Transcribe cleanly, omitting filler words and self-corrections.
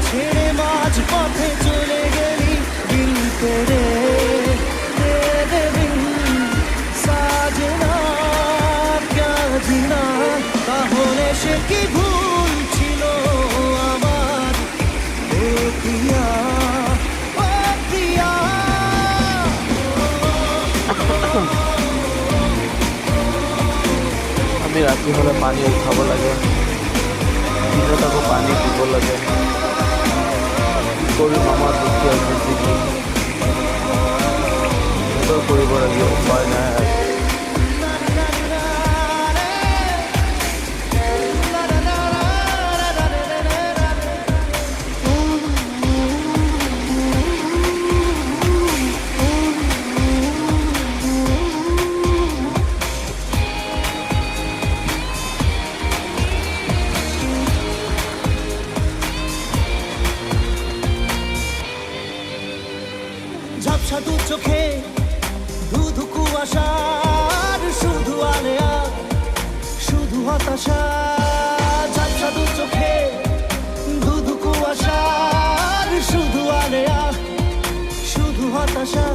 ছেড়ে মাঝ পথে চলে গেলি দিল তেরে তেরে বিন সাজনা ক্যা জিনা। তাহলে সে কি ভুল ছিল আমার, ও প্রিয়া ও প্রিয়া। আমি রাত্রি হলে পানি খাব লাগে, দিনে তাকে পানি দিব লাগে। কি কৰিম আমাৰ দুখীয়া জিন্দগী, সিহঁতৰ কৰিব লাগে, উপায় নাই আৰু। ঝাপসা দু চোখে ধুধু কুয়াশার শুধু আলেয়া শুধু হতাশা। ঝাপসা দু চোখে ধুধু কুয়াশার শুধু আলেয়া শুধু হতাশা।